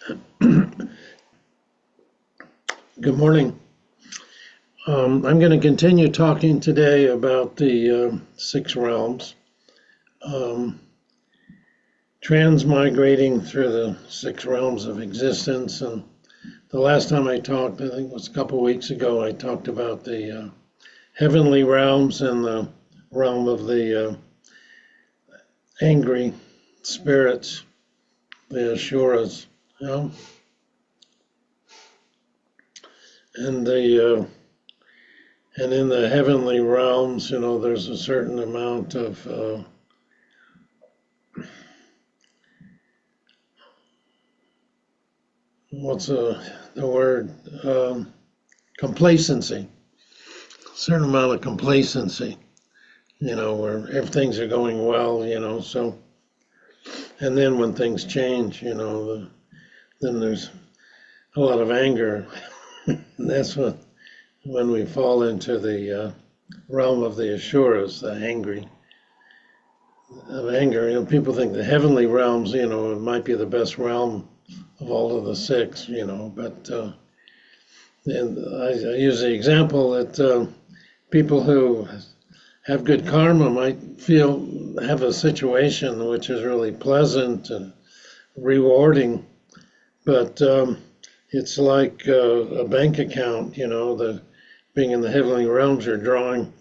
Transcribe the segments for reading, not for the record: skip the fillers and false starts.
Good morning. I'm going to continue talking today about the six realms, um, transmigrating through the six realms of existence. And the last time I talked, I think it was a couple weeks ago, I talked about the heavenly realms and the realm of the angry spirits, the Asuras, you know, and the and in the heavenly realms, there's a certain amount of what's the word? Complacency. A certain amount of complacency, where if things are going well, so, and then when things change, then there's a lot of anger. And that's when we fall into the realm of the Asuras, the angry of anger. People think the heavenly realms, it might be the best realm of all of the six, but and I use the example that people who have good karma might have a situation which is really pleasant and rewarding, but it's like a bank account, the being in the heavenly realms, you're drawing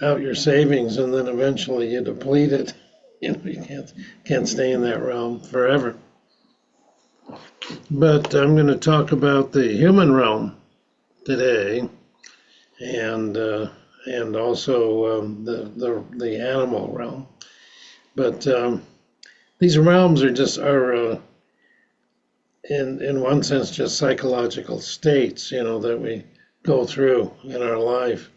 out your savings, and then eventually you deplete it. You can't stay in that realm forever. But I'm going to talk about the human realm today, and also the animal realm. But these realms are in one sense just psychological states, that we go through in our life,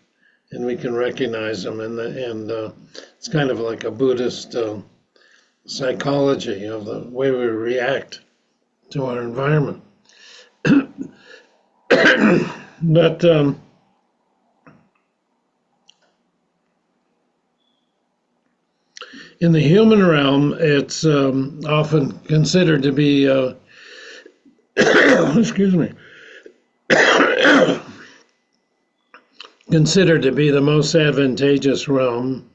and we can recognize them, and it's kind of like a Buddhist psychology of the way we react to our environment. But in the human realm, it's often considered to be, excuse me, considered to be the most advantageous realm,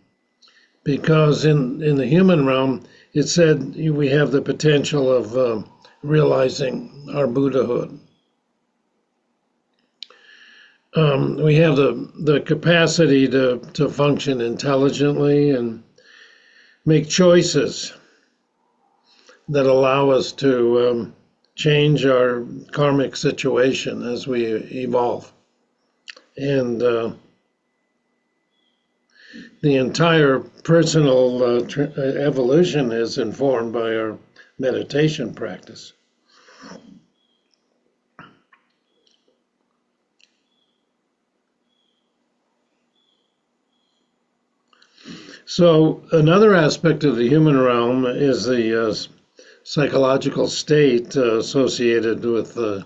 because in the human realm, it said we have the potential of realizing our Buddhahood. We have the capacity to function intelligently and make choices that allow us to change our karmic situation as we evolve. And the entire personal evolution is informed by our meditation practice. So another aspect of the human realm is the psychological state associated with the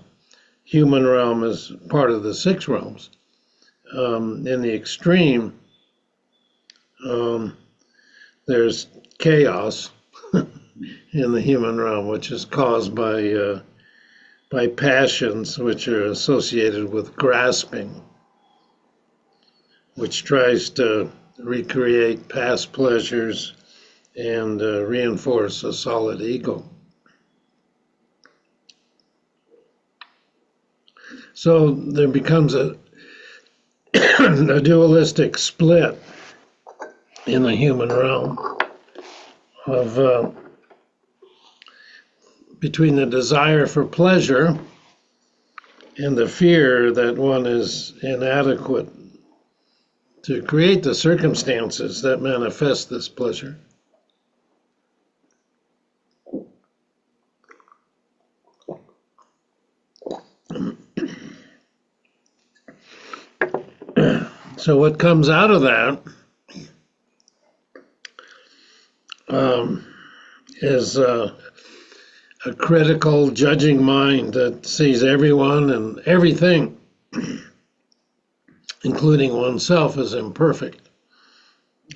human realm as part of the six realms. In the extreme, there's chaos in the human realm, which is caused by passions which are associated with grasping, which tries to recreate past pleasures and reinforce a solid ego. So there becomes a dualistic split in the human realm of between the desire for pleasure and the fear that one is inadequate to create the circumstances that manifest this pleasure. So what comes out of that is a critical, judging mind that sees everyone and everything, including oneself, as imperfect.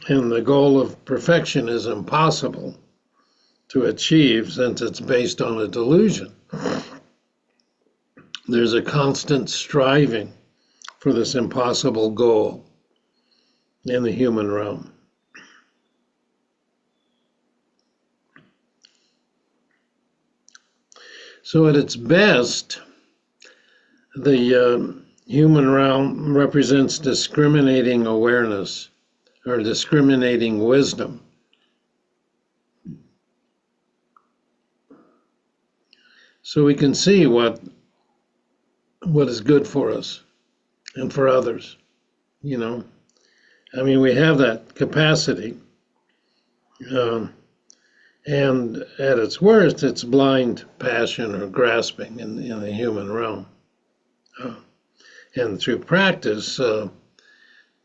And the goal of perfection is impossible to achieve, since it's based on a delusion. There's a constant striving for this impossible goal in the human realm. So at its best, the human realm represents discriminating awareness or discriminating wisdom. So we can see what is good for us and for others, you know. I mean, we have that capacity. And at its worst, it's blind passion or grasping in the human realm. And through practice, the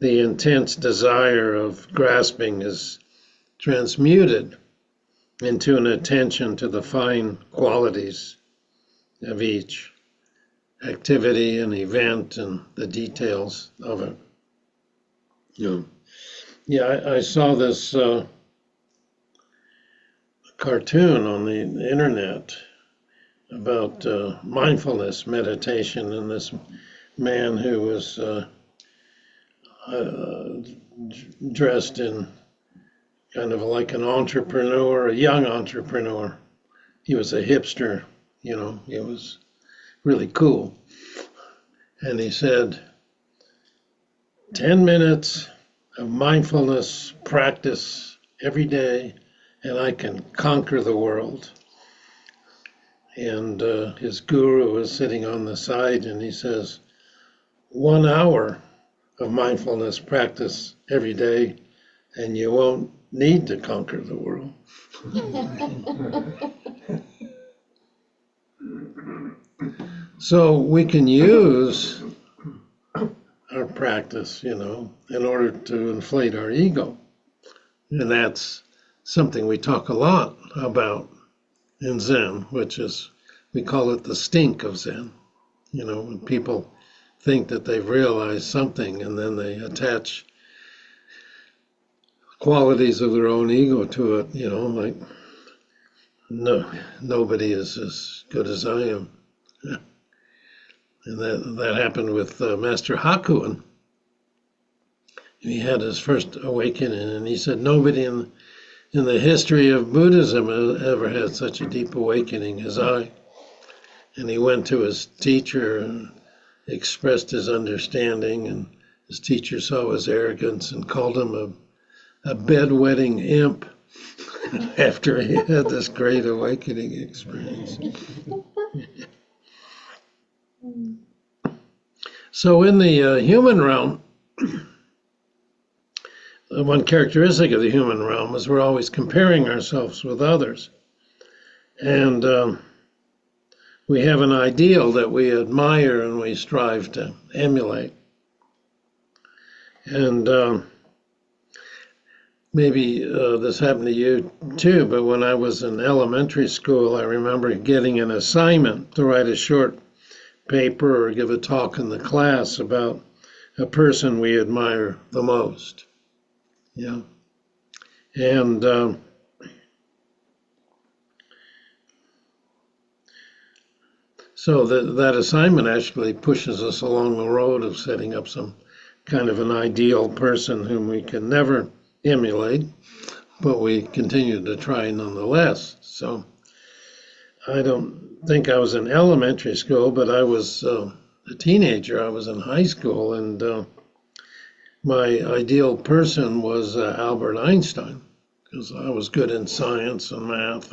intense desire of grasping is transmuted into an attention to the fine qualities of each activity and event and the details of it. I saw this cartoon on the internet about mindfulness meditation, and this man who was dressed in kind of like an entrepreneur, a young entrepreneur. He was a hipster, you know, he was really cool. And he said, 10 minutes of mindfulness practice every day, and I can conquer the world. And his guru was sitting on the side, and he says, 1 hour of mindfulness practice every day, and you won't need to conquer the world. So we can use our practice, you know, in order to inflate our ego. And that's something we talk a lot about in Zen, which is, we call it the stink of Zen. You know, when people think that they've realized something and then they attach qualities of their own ego to it, you know, like, no, nobody is as good as I am. And that happened with Master Hakuin. He had his first awakening, and he said, nobody in the history of Buddhism ever had such a deep awakening as I. And he went to his teacher and expressed his understanding, and his teacher saw his arrogance and called him a bedwetting imp after he had this great awakening experience. So in the human realm, one characteristic of the human realm is we're always comparing ourselves with others. And we have an ideal that we admire and we strive to emulate. And maybe this happened to you too, but when I was in elementary school, I remember getting an assignment to write a short paper or give a talk in the class about a person we admire the most. Yeah. And so that assignment actually pushes us along the road of setting up some kind of an ideal person whom we can never emulate, but we continue to try nonetheless. So I don't think I was in elementary school, but I was a teenager. I was in high school, and my ideal person was Albert Einstein, because I was good in science and math,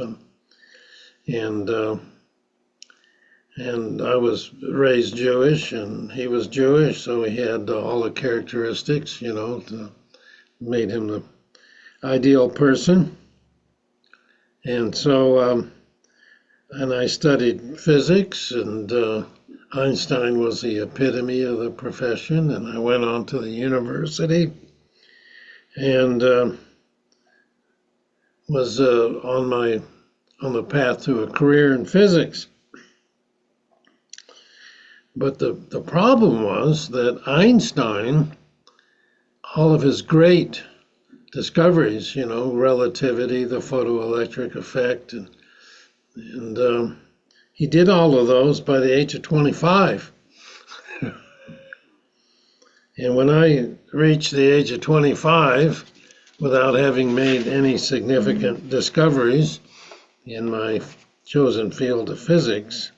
and I was raised Jewish, and he was Jewish, so he had all the characteristics, you know, made him the ideal person. And so, and I studied physics, and Einstein was the epitome of the profession, and I went on to the university and was on the path to a career in physics. But the problem was that Einstein, all of his great discoveries, relativity, the photoelectric effect, and he did all of those by the age of 25. And when I reached the age of 25, without having made any significant discoveries in my chosen field of physics,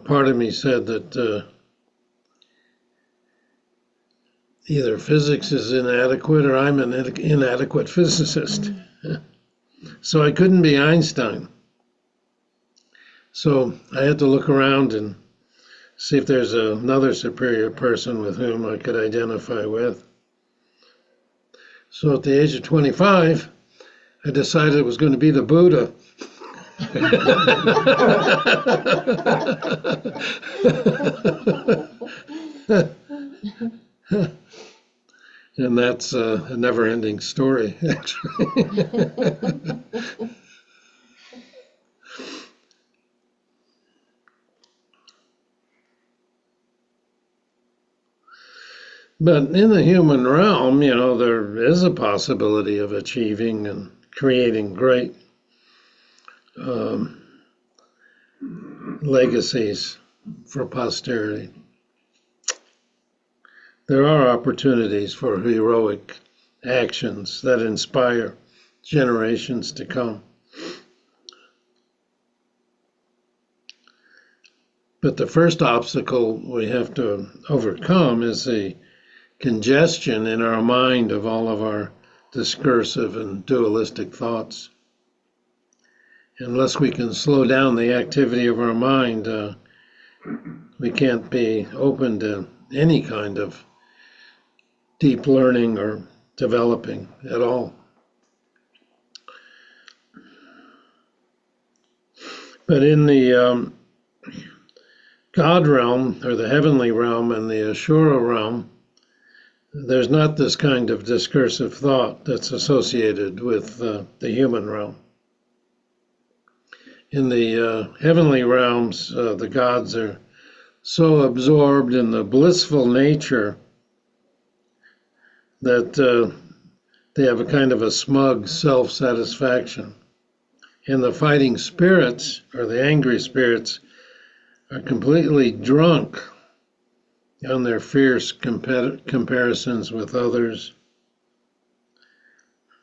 part of me said that either physics is inadequate or I'm an inadequate physicist. So I couldn't be Einstein. So I had to look around and see if there's another superior person with whom I could identify with. So at the age of 25, I decided it was going to be the Buddha. And that's a never-ending story, actually. But in the human realm, there is a possibility of achieving and creating great legacies for posterity. There are opportunities for heroic actions that inspire generations to come. But the first obstacle we have to overcome is the congestion in our mind of all of our discursive and dualistic thoughts. Unless we can slow down the activity of our mind, we can't be open to any kind of deep learning or developing at all. But in the God realm, or the heavenly realm, and the Ashura realm, there's not this kind of discursive thought that's associated with the human realm. In the heavenly realms, the gods are so absorbed in the blissful nature that they have a kind of a smug self-satisfaction. And the fighting spirits, or the angry spirits, are completely drunk on their fierce comparisons with others.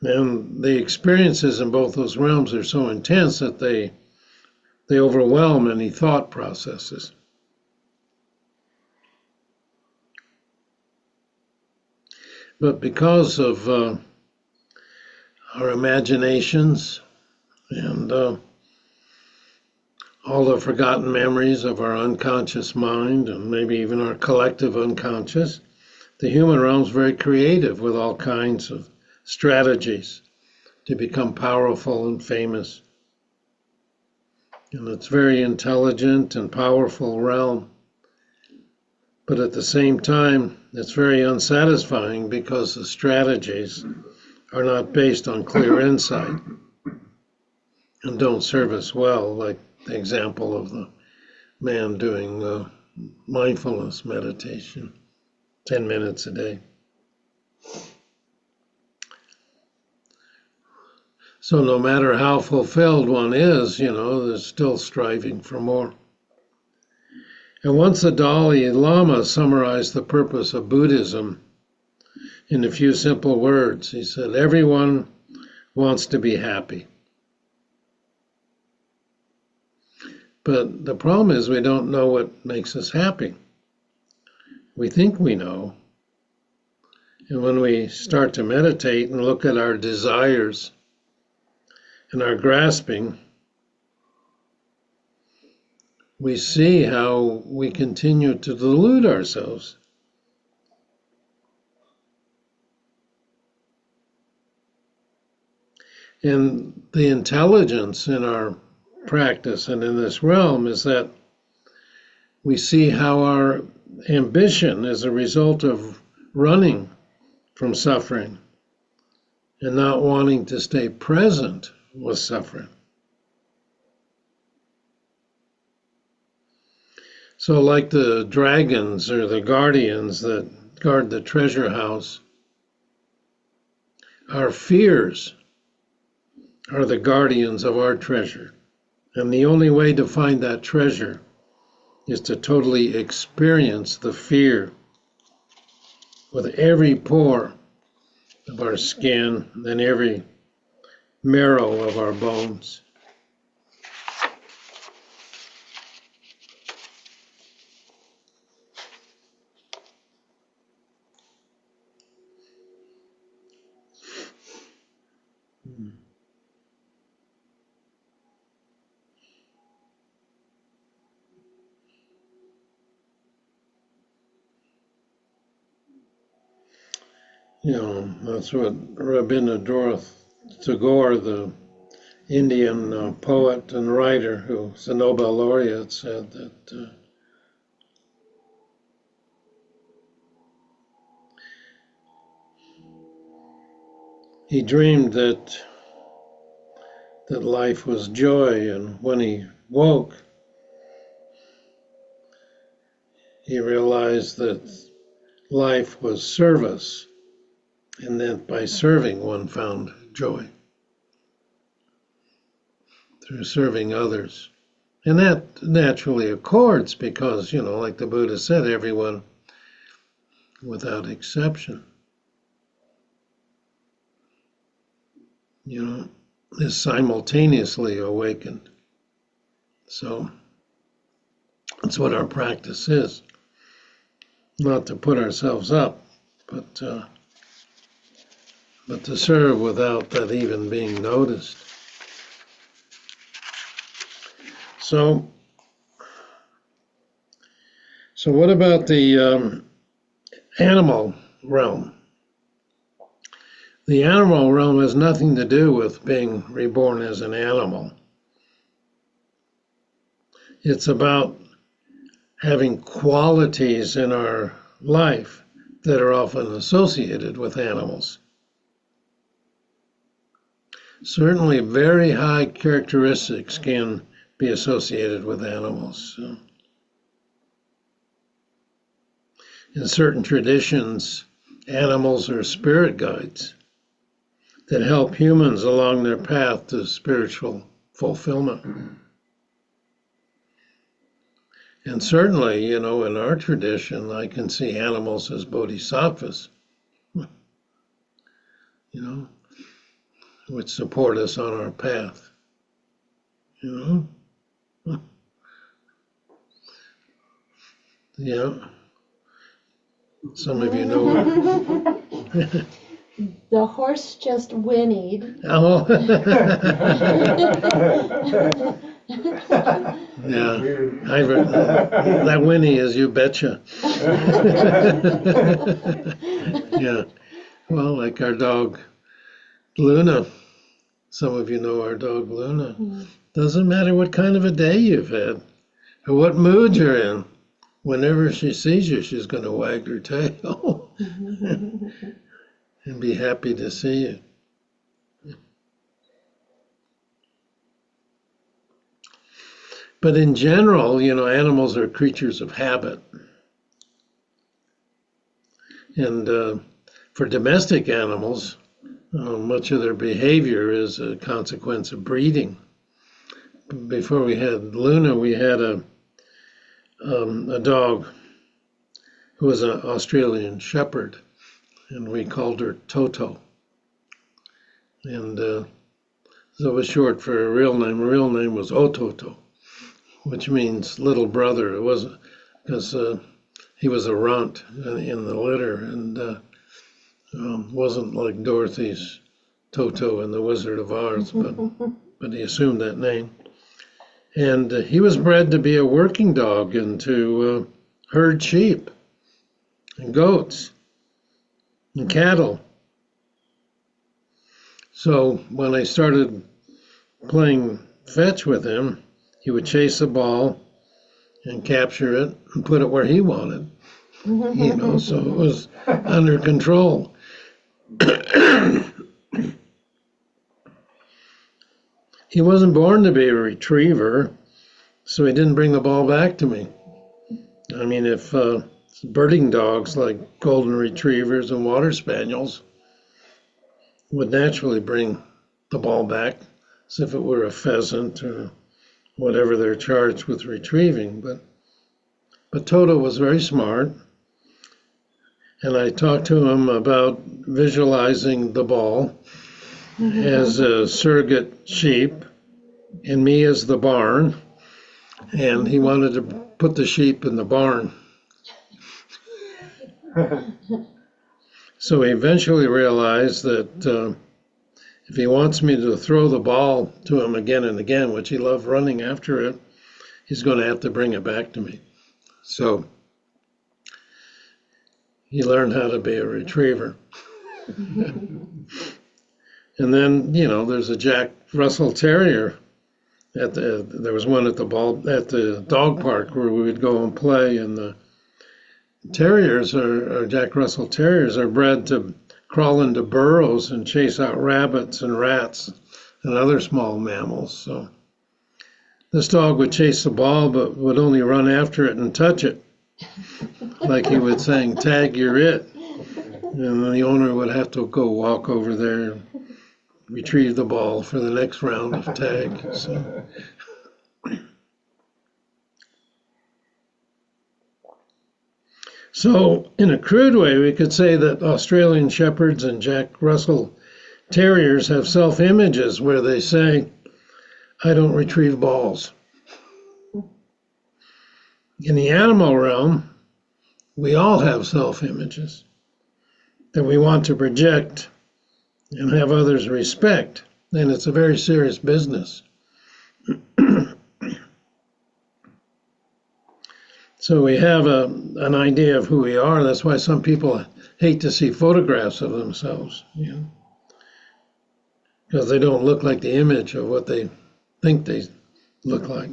And the experiences in both those realms are so intense that they overwhelm any thought processes. But because of our imaginations and all the forgotten memories of our unconscious mind, and maybe even our collective unconscious, the human realm is very creative with all kinds of strategies to become powerful and famous. And it's very intelligent and powerful realm. But at the same time, it's very unsatisfying because the strategies are not based on clear insight and don't serve us well, like the example of the man doing mindfulness meditation, 10 minutes a day. So no matter how fulfilled one is, there's still striving for more. And once the Dalai Lama summarized the purpose of Buddhism in a few simple words, he said, everyone wants to be happy. But the problem is we don't know what makes us happy. We think we know. And when we start to meditate and look at our desires and our grasping, we see how we continue to delude ourselves. And the intelligence in our practice and in this realm is that we see how our ambition is a result of running from suffering and not wanting to stay present with suffering. So like the dragons or the guardians that guard the treasure house, our fears are the guardians of our treasure. And the only way to find that treasure is to totally experience the fear with every pore of our skin and every marrow of our bones. You know, that's what Rabindranath Tagore, the Indian poet and writer who's a Nobel laureate, said that he dreamed that life was joy, and when he woke, he realized that life was service, and that by serving one found joy through serving others. And that naturally accords because, you know, like the Buddha said, everyone without exception, you know, is simultaneously awakened. So that's what our practice is. Not to put ourselves up, but to serve without that even being noticed. So what about the animal realm? The animal realm has nothing to do with being reborn as an animal. It's about having qualities in our life that are often associated with animals. Certainly very high characteristics can be associated with animals. In certain traditions, animals are spirit guides that help humans along their path to spiritual fulfillment. And certainly, you know, in our tradition, I can see animals as bodhisattvas, you know, which support us on our path, you know. Yeah. Some of you know it. The horse just whinnied. Oh. Yeah, that whinny is you betcha. Yeah, well, like our dog Luna. Some of you know our dog Luna. Doesn't matter what kind of a day you've had or what mood you're in. Whenever she sees you, she's going to wag her tail and be happy to see you. But in general, you know, animals are creatures of habit. And for domestic animals, much of their behavior is a consequence of breeding. Before we had Luna, we had a dog who was an Australian shepherd, and we called her Toto. And so it was short for her real name. Her real name was Ototo, which means little brother. It wasn't because he was a runt in the litter, and wasn't like Dorothy's Toto in The Wizard of Oz, but he assumed that name. And he was bred to be a working dog and to herd sheep and goats and cattle. So when I started playing fetch with him, he would chase a ball and capture it and put it where he wanted, you know, so it was under control. He wasn't born to be a retriever, so he didn't bring the ball back to me. I mean, if birding dogs like golden retrievers and water spaniels would naturally bring the ball back as if it were a pheasant or whatever they're charged with retrieving. But Toto was very smart, and I talked to him about visualizing the ball as a surrogate sheep and me as the barn, and he wanted to put the sheep in the barn. So he eventually realized that if he wants me to throw the ball to him again and again, which he loved running after it, he's going to have to bring it back to me. So he learned how to be a retriever. And then, there's a Jack Russell Terrier. There was one at the dog park where we would go and play, and the terriers or Jack Russell Terriers are bred to crawl into burrows and chase out rabbits and rats and other small mammals. So this dog would chase the ball, but would only run after it and touch it, like he was saying, "Tag, you're it." And then the owner would have to go walk over there and retrieve the ball for the next round of tag. So in a crude way, we could say that Australian Shepherds and Jack Russell Terriers have self-images where they say, "I don't retrieve balls." In the animal realm, we all have self-images that we want to project and have others respect, and it's a very serious business. So we have an idea of who we are. That's why some people hate to see photographs of themselves, because they don't look like the image of what they think they look like.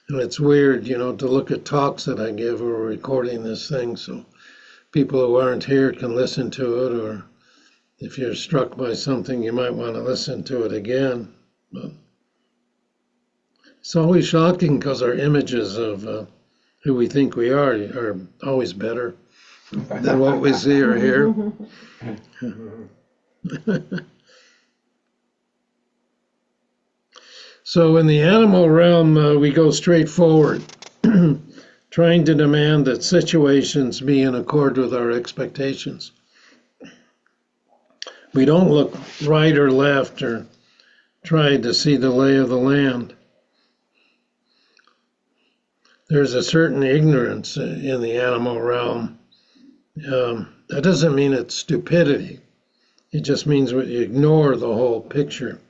And it's weird, to look at talks that I give. We're recording this thing so people who aren't here can listen to it, or if you're struck by something, you might want to listen to it again. But it's always shocking because our images of who we think we are always better than what we see or hear. So in the animal realm, we go straight forward, trying to demand that situations be in accord with our expectations. We don't look right or left or try to see the lay of the land. There's a certain ignorance in the animal realm. That doesn't mean it's stupidity. It just means we ignore the whole picture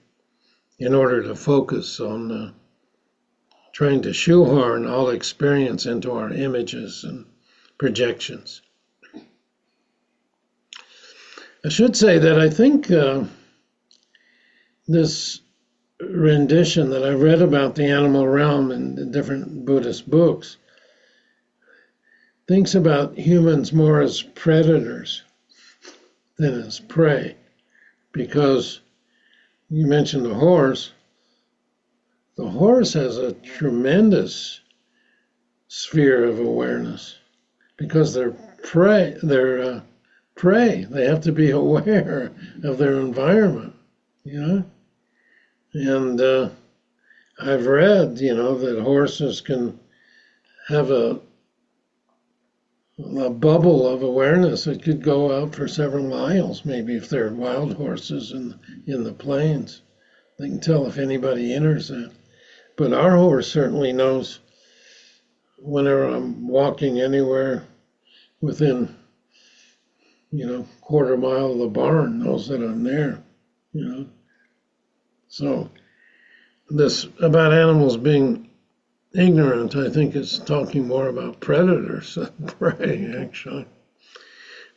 in order to focus on trying to shoehorn all experience into our images and projections. I should say that I think this rendition that I've read about the animal realm in different Buddhist books thinks about humans more as predators than as prey, because you mentioned the horse. The horse has a tremendous sphere of awareness because they're prey. They have to be aware of their environment, And I've read, that horses can have a bubble of awareness that could go out for several miles, maybe if they're wild horses in the plains. They can tell if anybody enters that. But our horse certainly knows whenever I'm walking anywhere within, quarter mile of the barn, knows that I'm there, So this about animals being ignorant, I think is talking more about predators than prey, actually.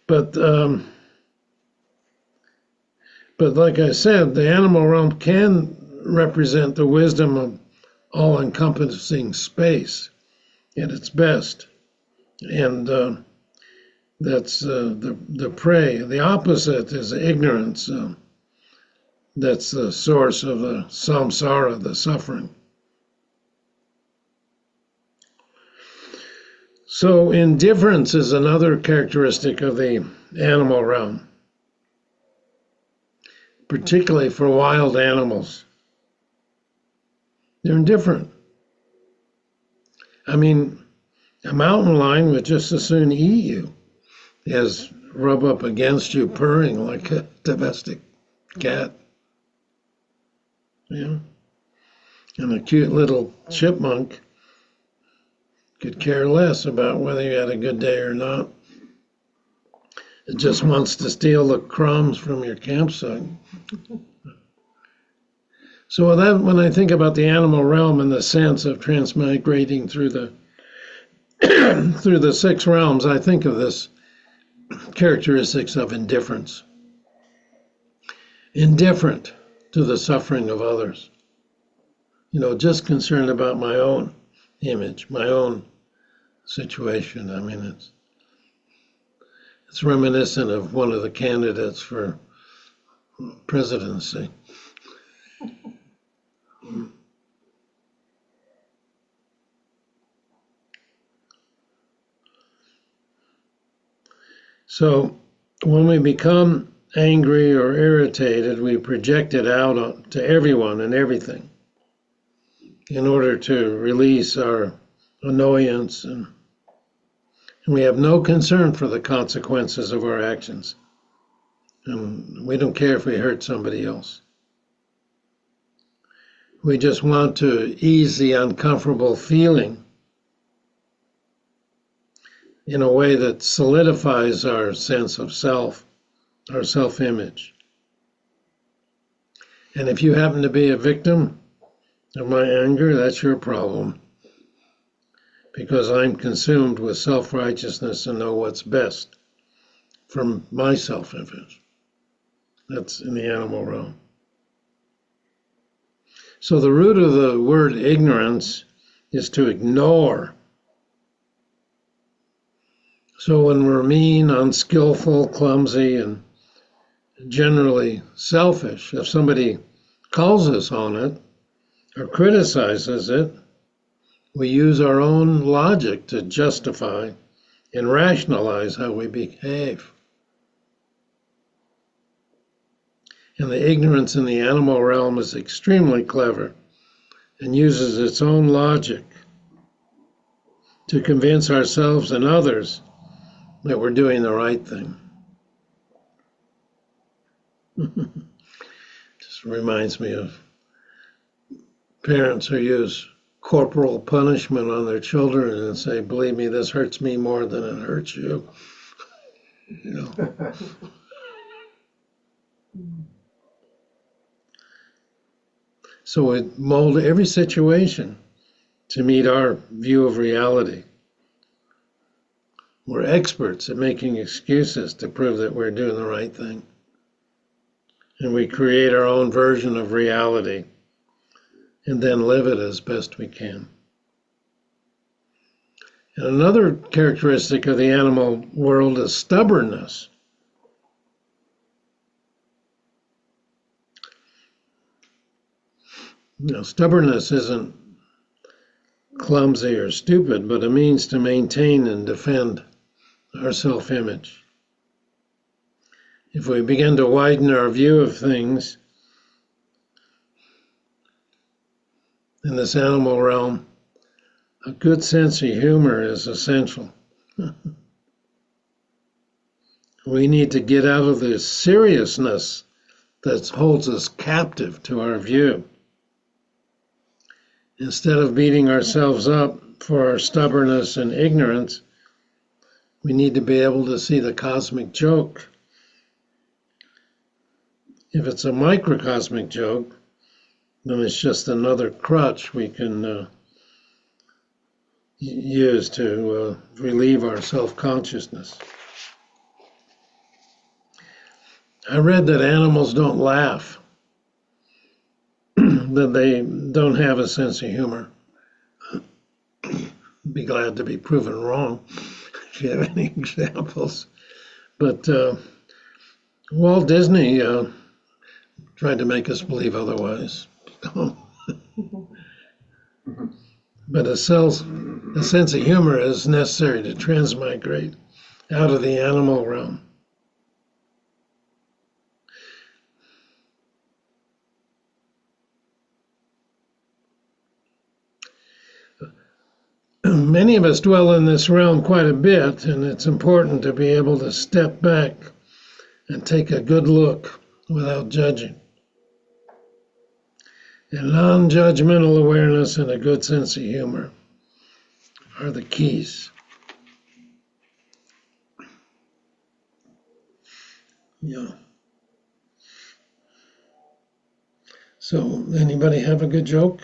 But like I said, the animal realm can represent the wisdom of all-encompassing space at its best, and that's the prey. The opposite is ignorance. That's the source of the samsara, the suffering. So indifference is another characteristic of the animal realm, particularly for wild animals. They're indifferent. I mean, a mountain lion would just as soon eat you as rub up against you purring like a domestic cat. Yeah. And a cute little chipmunk could care less about whether you had a good day or not. It just wants to steal the crumbs from your campsite. So that, when I think about the animal realm in the sense of transmigrating through the through the six realms, I think of this characteristics of indifference. Indifferent to the suffering of others. Just concerned about my own image, my own situation. I mean, it's reminiscent of one of the candidates for presidency. So when we become angry or irritated, we project it out to everyone and everything in order to release our annoyance, and we have no concern for the consequences of our actions. And we don't care if we hurt somebody else. We just want to ease the uncomfortable feeling in a way that solidifies our sense of self, our self-image. And if you happen to be a victim of my anger, that's your problem, because I'm consumed with self-righteousness and know what's best for my self-image. That's in the animal realm. So the root of the word ignorance is to ignore. So when we're mean, unskillful, clumsy, and generally selfish, if somebody calls us on it or criticizes it, we use our own logic to justify and rationalize how we behave. And the ignorance in the animal realm is extremely clever and uses its own logic to convince ourselves and others that we're doing the right thing. Just reminds me of parents who use corporal punishment on their children and say, believe me, this hurts me more than it hurts you. So we mold every situation to meet our view of reality. We're experts at making excuses to prove that we're doing the right thing. And we create our own version of reality and then live it as best we can. And another characteristic of the animal world is stubbornness. Stubbornness isn't clumsy or stupid, but a means to maintain and defend our self-image. If we begin to widen our view of things in this animal realm, a good sense of humor is essential. We need to get out of the seriousness that holds us captive to our view. Instead of beating ourselves up for our stubbornness and ignorance, we need to be able to see the cosmic joke. If it's a microcosmic joke, then it's just another crutch we can use to relieve our self-consciousness. I read that animals don't laugh, that they don't have a sense of humor. Be glad to be proven wrong if you have any examples. But Walt Disney tried to make us believe otherwise. But a sense of humor is necessary to transmigrate out of the animal realm. Many of us dwell in this realm quite a bit, and it's important to be able to step back and take a good look without judging. And non-judgmental awareness and a good sense of humor are the keys. Yeah. So, anybody have a good joke?